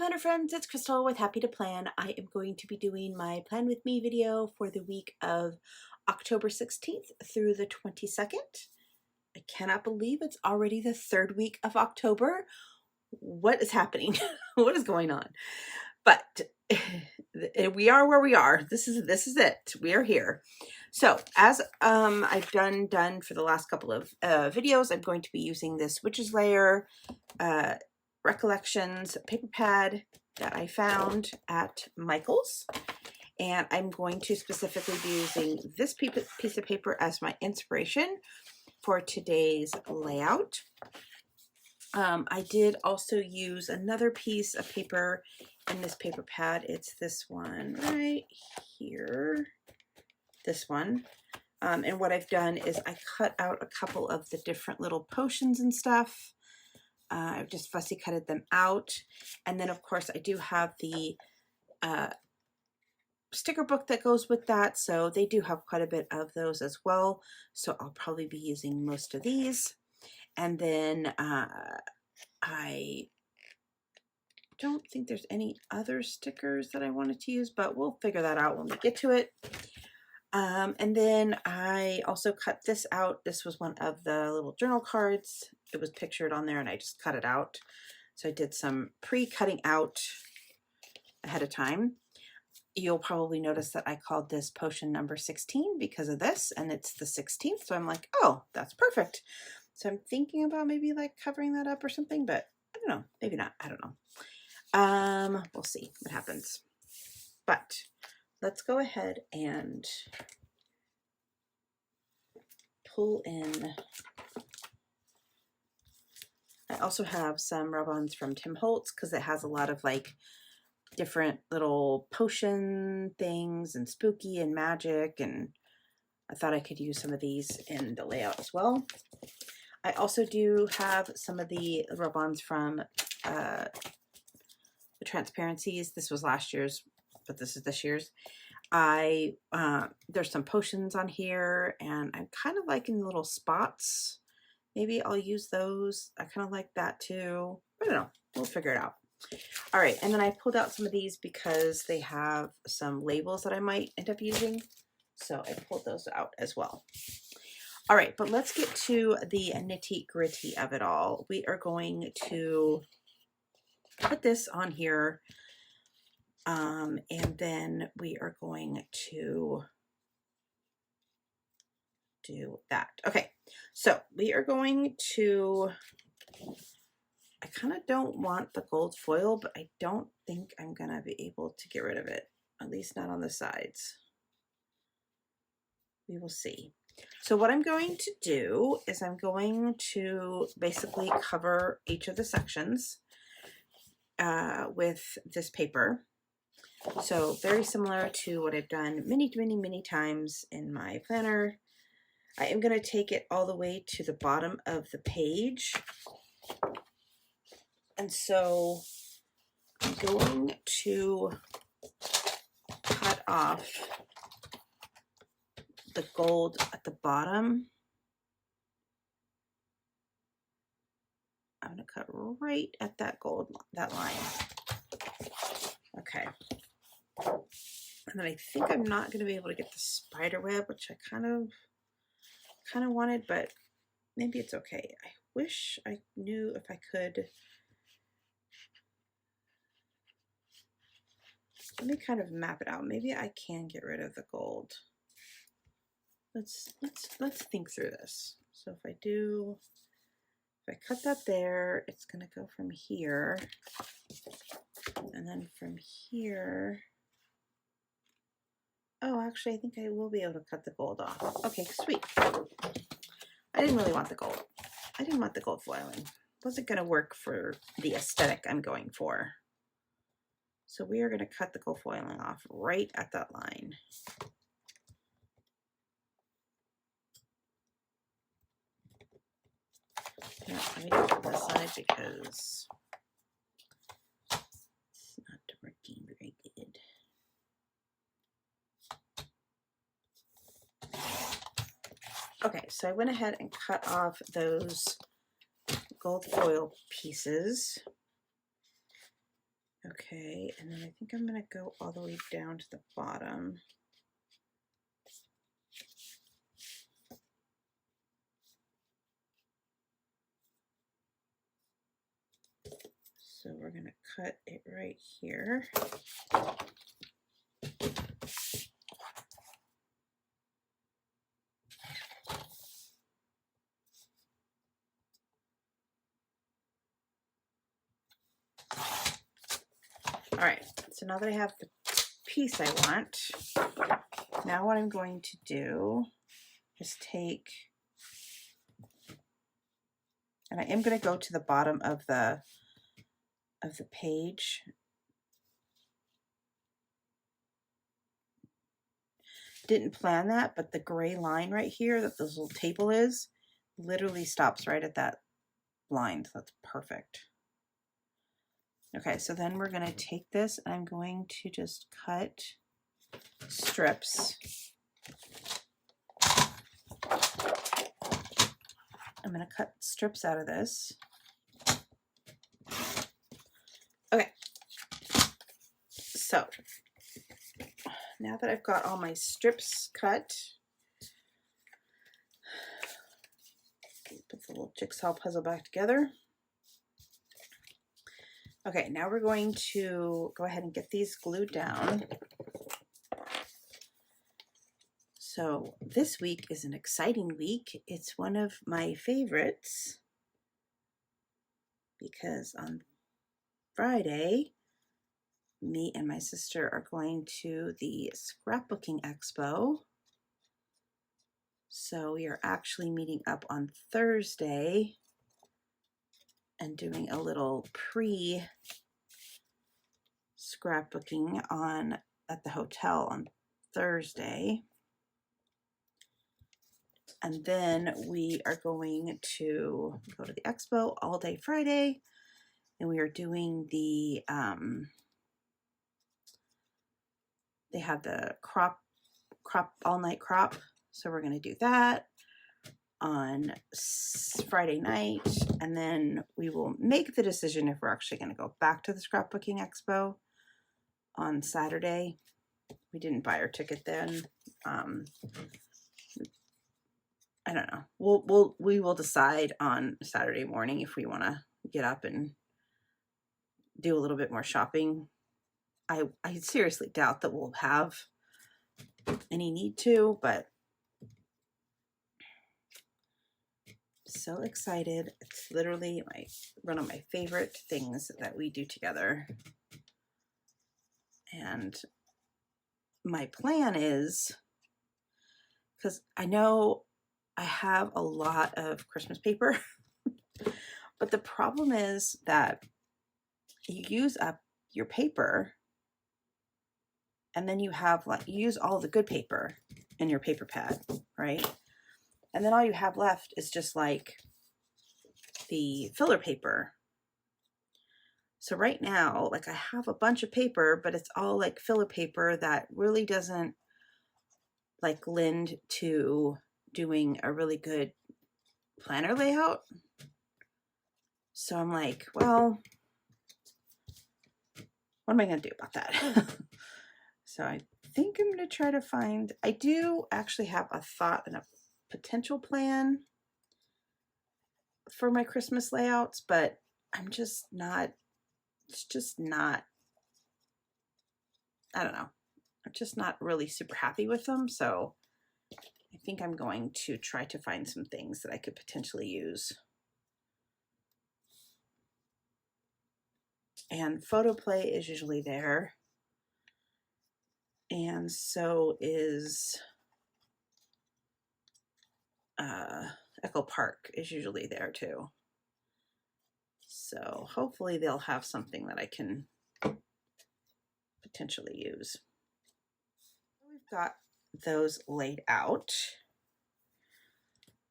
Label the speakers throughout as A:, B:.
A: planner friends, it's Crystal with Happy to Plan. I am going to be doing my Plan With Me video for the week of October 16th through the 22nd. I cannot believe it's already the third week of October. What is happening? What is going on? But we are where we are. This is it. We are here. So as I've done for the last couple of videos, I'm going to be using this Witch's Lair Recollections paper pad that I found at Michael's, and I'm going to specifically be using this piece of paper as my inspiration for today's layout. I did also use another piece of paper in this paper pad. It's this one right here, this one. And what I've done is I cut out a couple of the different little potions and stuff. I've just fussy cutted them out. And then of course I do have the sticker book that goes with that. So they do have quite a bit of those as well. So I'll probably be using most of these. And then I don't think there's any other stickers that I wanted to use, but we'll figure that out when we get to it. And then I also cut this out. This was one of the little journal cards. It was pictured on there and I just cut it out. So I did some pre-cutting out ahead of time. You'll probably notice that I called this potion number 16 because of this, and it's the 16th. So I'm like, oh, that's perfect. So I'm thinking about maybe like covering that up or something, but I don't know, maybe not. I don't know. We'll see what happens. But let's go ahead and pull in. I also have some rub-ons from Tim Holtz because it has a lot of like different little potion things and spooky and magic, and I thought I could use some of these in the layout as well. I also do have some of the rub-ons from the Transparencies. This was last year's, but this is this year's. There's some potions on here, and I'm kind of liking the little spots. Maybe I'll use those. I kind of like that too. I don't know. We'll figure it out. All right, and then I pulled out some of these because they have some labels that I might end up using. So I pulled those out as well. All right, but let's get to the nitty gritty of it all. We are going to put this on here, and then we are going to do that. Okay, so we are going to, I kind of don't want the gold foil, but I don't think I'm gonna be able to get rid of it, at least not on the sides. We will see. So what I'm going to do is I'm going to basically cover each of the sections with this paper. So very similar to what I've done many times in my planner. I am going to take it all the way to the bottom of the page. And so I'm going to cut off the gold at the bottom. I'm going to cut right at that gold, that line. Okay. And then I think I'm not going to be able to get the spider web, which I kind of wanted, but maybe it's okay. I wish I knew if I could. Let me kind of map it out. Maybe I can get rid of the gold. Let's think through this. So if I cut that there, it's going to go from here, and then from here. Oh, actually, I think I will be able to cut the gold off. Okay, sweet. I didn't really want the gold. I didn't want the gold foiling. Wasn't going to work for the aesthetic I'm going for. So we are going to cut the gold foiling off right at that line. Yeah, let me do it this side because it's not working very good. Okay, so I went ahead and cut off those gold foil pieces. Okay, and then I think I'm going to go all the way down to the bottom. So we're going to cut it right here. All right, so now that I have the piece I want, now what I'm going to do is take, and I am going to go to the bottom of the page. Didn't plan that, but the gray line right here that this little table is literally stops right at that line. So that's perfect. Okay, so then we're going to take this and I'm going to just cut strips. I'm going to cut strips out of this. Okay, so now that I've got all my strips cut, put the little jigsaw puzzle back together. Okay, now we're going to go ahead and get these glued down. So this week is an exciting week. It's one of my favorites because on Friday, me and my sister are going to the scrapbooking expo. So we are actually meeting up on Thursday and doing a little pre-scrapbooking at the hotel on Thursday. And then we are going to go to the expo all day Friday, and we are doing the they have the crop all night crop, so we're going to do that on Friday night, and then we will make the decision if we're actually going to go back to the scrapbooking expo on Saturday. We didn't buy our ticket then. I don't know. We will decide on Saturday morning if we want to get up and do a little bit more shopping. I seriously doubt that we'll have any need to, but so excited. It's literally one of my favorite things that we do together. And my plan is, because I know I have a lot of Christmas paper, but the problem is that you use up your paper and then you use all the good paper in your paper pad, right? And then all you have left is just like the filler paper. So right now, like I have a bunch of paper, but it's all like filler paper that really doesn't like lend to doing a really good planner layout. So I'm like, well, what am I going to do about that? So I think I'm going to try to find, I do actually have a thought and a potential plan for my Christmas layouts, but I'm just not, it's just not, I don't know. I'm just not really super happy with them. So I think I'm going to try to find some things that I could potentially use. And photo play is usually there. And so is Echo Park is usually there too. So hopefully they'll have something that I can potentially use. We've got those laid out.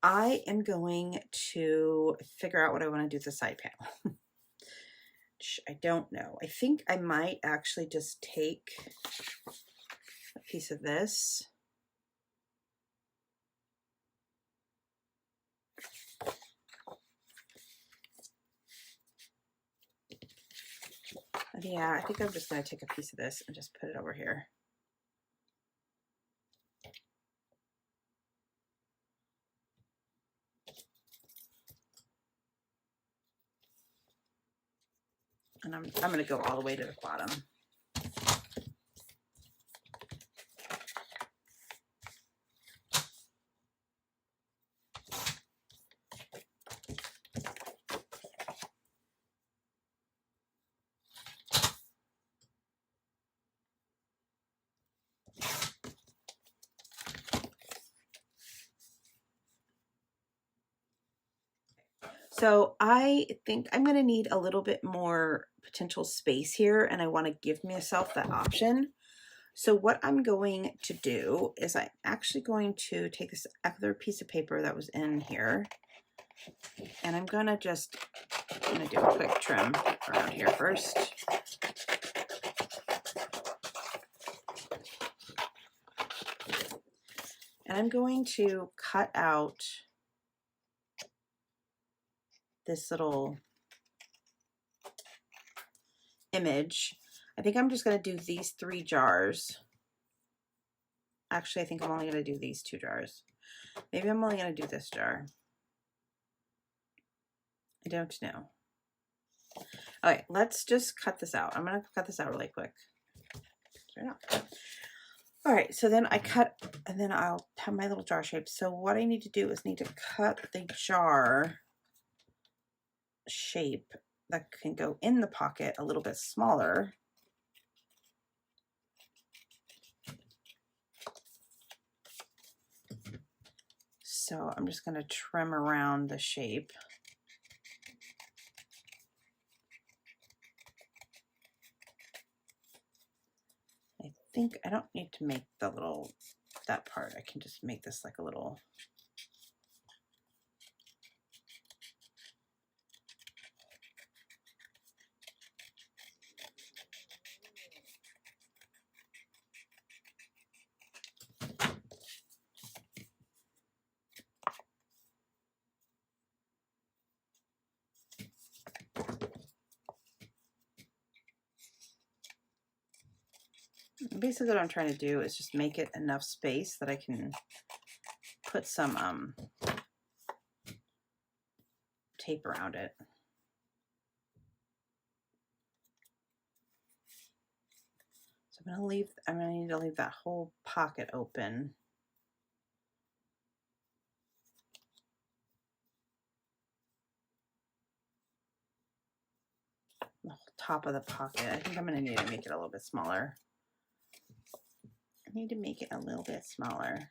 A: I am going to figure out what I want to do with the side panel. Which I don't know. I think I might actually just take a piece of this Yeah, I think I'm just going to take a piece of this and just put it over here. And I'm going to go all the way to the bottom. So I think I'm going to need a little bit more potential space here, and I want to give myself that option. So what I'm going to do is I'm actually going to take this other piece of paper that was in here, and I'm going to do a quick trim around here first. And I'm going to cut out this little image. I think I'm just going to do these 3 jars. Actually, I think I'm only going to do these 2 jars. Maybe I'm only going to do this jar. I don't know. All right, let's just cut this out. I'm going to cut this out really quick. All right, so then I cut, and then I'll have my little jar shape. So what I need to do is need to cut the jar shape that can go in the pocket a little bit smaller. So I'm just going to trim around the shape. I think I don't need to make that part. I can just make this like a little. Basically what I'm trying to do is just make it enough space that I can put some tape around it. So I'm going to need to leave that whole pocket open. The whole top of the pocket. I think I'm going to need to make it a little bit smaller. I need to make it a little bit smaller.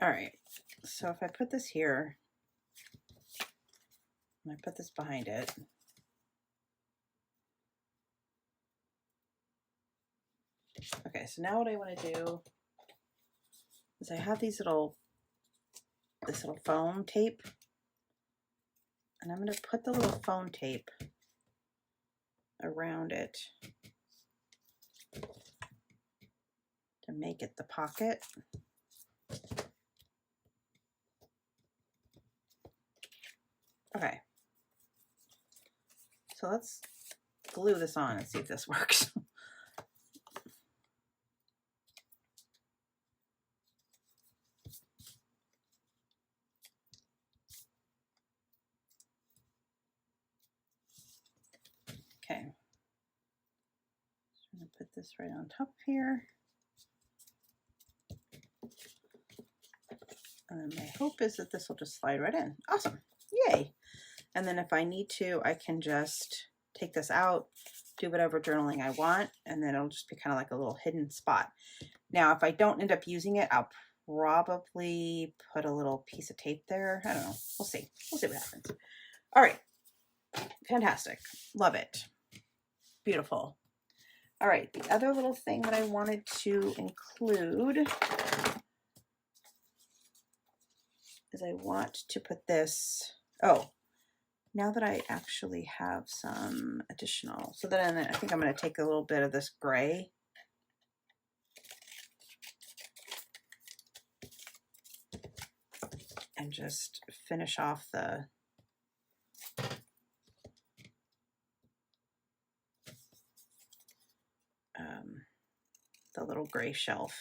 A: All right, so if I put this here, and I put this behind it, okay, so now what I want to do is I have this little foam tape, and I'm going to put the little foam tape around it to make it the pocket. Okay, so let's glue this on and see if this works. Okay, so I'm going to put this right on top here. And my hope is that this will just slide right in. Awesome. Yay. And then if I need to, I can just take this out, do whatever journaling I want, and then it'll just be kind of like a little hidden spot. Now, if I don't end up using it, I'll probably put a little piece of tape there. I don't know. We'll see. We'll see what happens. All right. Fantastic. Love it. Beautiful. All right. The other little thing that I wanted to include is I want to put this, now that I actually have some additional, so then I think I'm going to take a little bit of this gray and just finish off the little gray shelf.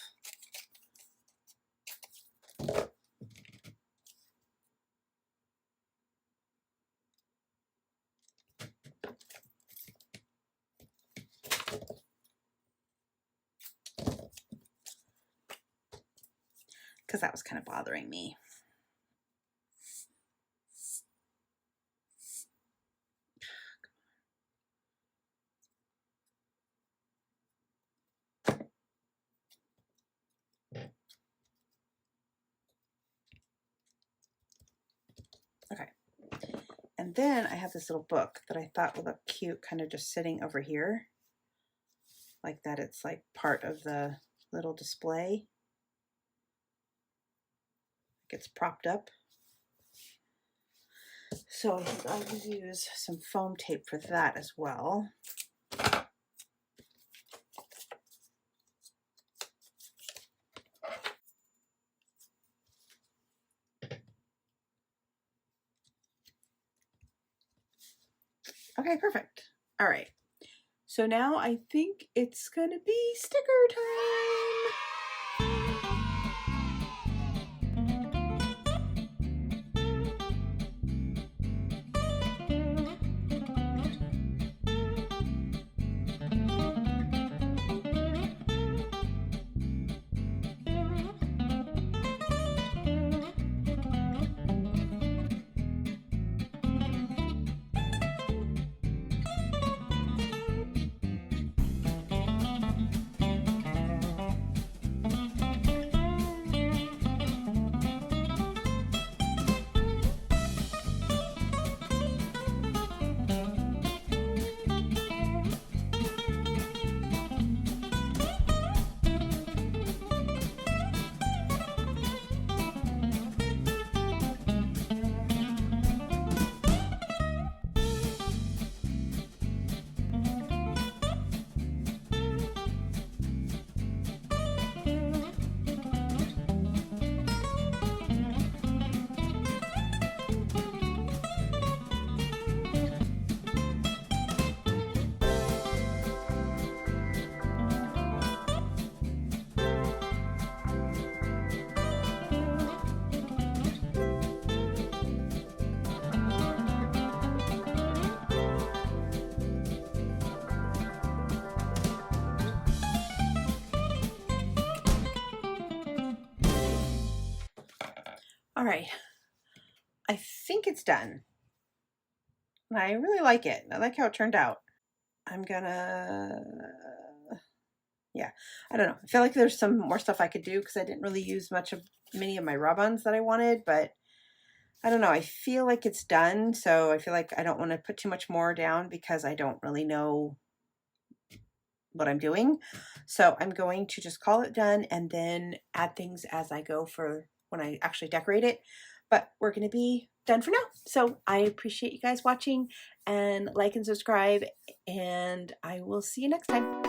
A: Because that was kind of bothering me. Okay. And then I have this little book that I thought would look cute, kind of just sitting over here. Like that, it's like part of the little display. Gets propped up. So I think I'll use some foam tape for that as well. Okay, perfect. All right. So now I think it's gonna be sticker time. All right, I think it's done. I really like it. I like how it turned out. I'm gonna, yeah, I don't know. I feel like there's some more stuff I could do because I didn't really use many of my rub-ons that I wanted, but I don't know. I feel like it's done, so I feel like I don't want to put too much more down because I don't really know what I'm doing. So I'm going to just call it done and then add things as I go for when I actually decorate it. But we're going to be done for now. So I appreciate you guys watching, and like and subscribe, and I will see you next time.